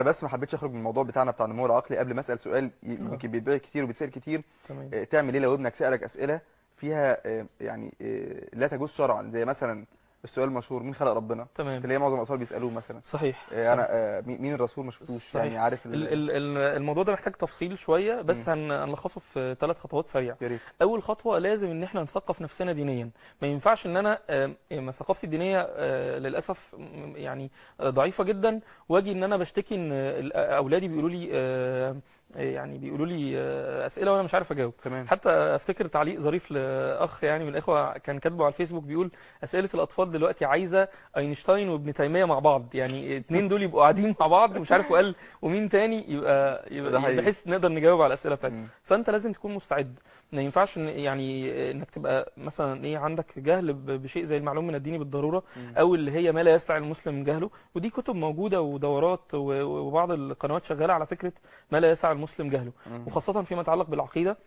بس ما حبيتش اخرج من الموضوع بتاعنا بتاع النمو العقلي قبل ما اسال سؤال يمكن بيتباع كتير وبيتسال كتير. تمام. تعمل ايه لو ابنك سالك اسئله فيها لا تجوز شرعا، زي مثلا السؤال المشهور مين خلق ربنا؟ تمام. تلاقي معظم الاطفال بيسالوه مثلا صحيح انا صحيح مين الرسول ما شفتوش، يعني صحيح. عارف الموضوع ده محتاج تفصيل شويه، مم. بس هنلخصه في 3 خطوات سريعه. يا ريت. اول خطوه لازم ان احنا نثقف نفسنا دينيا. ما ينفعش ان انا ثقافتي الدينيه للاسف يعني ضعيفه جدا، واجي ان انا بشتكي ان اولادي بيقولوا لي يعني بيقولوا لي اسئله وانا مش عارف اجاوب. تمام. حتى افتكر تعليق ظريف لاخ يعني من الاخوه كان كاتبه على الفيسبوك، بيقول اسئله الاطفال دلوقتي عايزه اينشتاين وابن تيميه مع بعض، يعني اتنين دول يبقوا قاعدين مع بعض ومش عارف وقال ومين تاني ده يبقى حقيقي. بحيث نقدر نجاوب على الاسئله بتاعتهم. مم. فانت لازم تكون مستعد. ما ينفعش يعني انك تبقى مثلا عندك جهل بشيء زي المعلوم من الدين بالضروره، مم. او اللي هي ما لا يسع المسلم من جهله. ودي كتب موجوده ودورات وبعض القنوات شغاله على فكره ما لا يسع المسلم جهله، مم. وخاصه فيما يتعلق بالعقيده،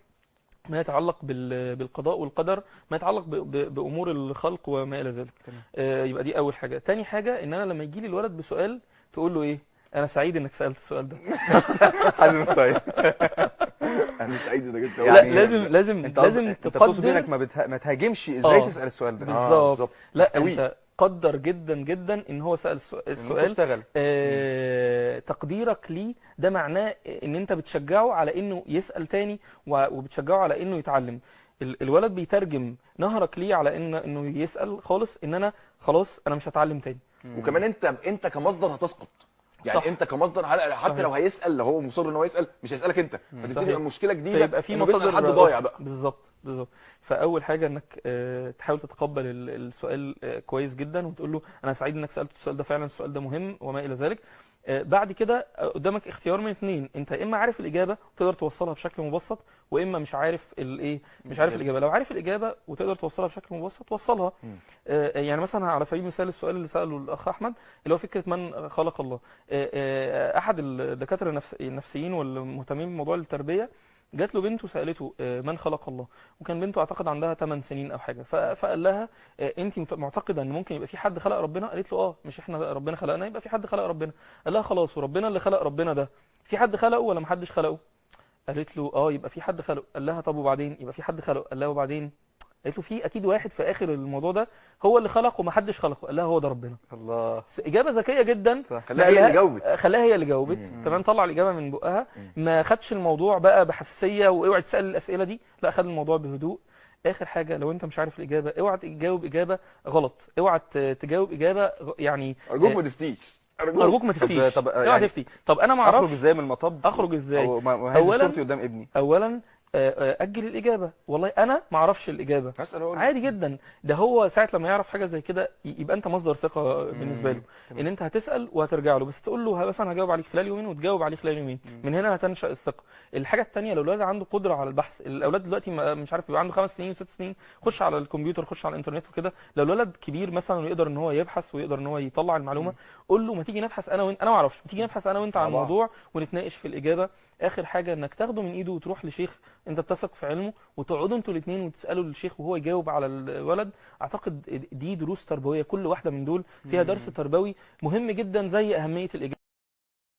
ما يتعلق بالقضاء والقدر، ما يتعلق بامور الخلق وما الى ذلك. تمام. يبقى دي اول حاجه. تاني حاجه ان انا لما يجي لي الولد بسؤال تقول له ايه؟ انا سعيد انك سالت السؤال ده. حازم ستايل. انا سعيد انك انت لا لازم انت لازم تقصد انك تقدر. ما تهاجمش ازاي تسال السؤال ده. بالظبط. لا تحتويه. انت قدر جدا جدا ان هو سأل انه السؤال. اشتغل. تقديرك ليه ده معناه ان انت بتشجعه على انه يسأل تاني، وبتشجعه على انه يتعلم. الولد بيترجم نهرك ليه على انه يسأل خالص، ان انا خلاص انا مش هتعلم تاني. وكمان انت كمصدر هتسقط، يعني صح. انت كمصدر حتى صحيح. لو هيسال، لو هو مصر ان هو يسال مش هيسالك انت، فتبتدي صحيح. تبقى مشكله جديده فيبقى في إنه بيسأل مصادر حد ضايع بقى. بالظبط بالظبط. فاول حاجه انك تحاول تتقبل السؤال كويس جدا، وتقول له انا سعيد انك سالت السؤال ده، فعلا السؤال ده مهم وما الى ذلك. بعد كده قدامك اختيار من اتنين، انت يا اما عارف الاجابه وتقدر توصلها بشكل مبسط، واما مش عارف مش عارف الاجابه. لو عارف الاجابه وتقدر توصلها بشكل مبسط وصلها. يعني مثلا على سبيل المثال السؤال اللي ساله الاخ احمد اللي هو فكره من خلق الله. احد الدكاتره النفسيين والمهتمين بموضوع التربيه جات له بنته سالته من خلق الله، وكان بنته اعتقد عندها 8 سنين او حاجه. فقال لها انت معتقده ان ممكن يبقى في حد خلق ربنا؟ قالت له مش احنا ربنا خلقنا، يبقى في حد خلق ربنا. قال لها خلاص، وربنا اللي خلق ربنا ده في حد خلقه ولا ما حدش خلقه؟ قالت له يبقى في حد خلقه. قال لها طب وبعدين؟ يبقى في حد خلقه. قال لها وبعدين؟ قالت له في اكيد واحد في اخر الموضوع ده هو اللي خلقه وما حدش خلقه. قال لها هو ده ربنا. الله. اجابه ذكيه جدا. صح. خليها هي اللي جاوبت. خلاها هي اللي جاوبت. تمام. طلع الاجابه من بقها، ما خدش الموضوع بقى بحساسيه واوعي تسال الاسئله دي، لا خد الموضوع بهدوء. اخر حاجه لو انت مش عارف الاجابه اوعى تجاوب اجابه غلط، اوعى تجاوب اجابه يعني ارجوك ما تفتيش، ارجوك ما تفتيش. طب اوعى يعني تفتي. طب انا ما اعرفش اخرج ازاي من المطب؟ اخرج ازاي؟ او ما هز صورتي قدام ابني. اولا اجل الاجابه. والله انا ما اعرفش الاجابه، هسال اقول عادي جدا. ده هو ساعه لما يعرف حاجه زي كده يبقى انت مصدر ثقه بالنسبه له، ان انت هتسال وهترجع له، بس تقول له مثلا هجاوب عليك خلال يومين وتجاوب عليه خلال يومين. من هنا هتنشا الثقه. الحاجه الثانيه لو الولد عنده قدره على البحث، الاولاد دلوقتي مش عارف يبقى عنده 5 سنين و6 سنين، خش على الكمبيوتر، خش على الانترنت وكده. لو الولد كبير مثلا ويقدر ان هو يبحث ويقدر ان هو يطلع المعلومه، قول له ما تيجي نبحث انا وانت، انا ما اعرفش، تيجي نبحث انا وانت عن الموضوع ونتناقش في الاجابه. اخر حاجه انك تاخده من ايده وتروح لشيخ انت بتثق في علمه، وتقعدوا انتوا الاثنين وتسالوا الشيخ وهو يجاوب على الولد. اعتقد دي دروس تربويه، كل واحده من دول فيها درس تربوي مهم جدا زي اهميه الاجابه.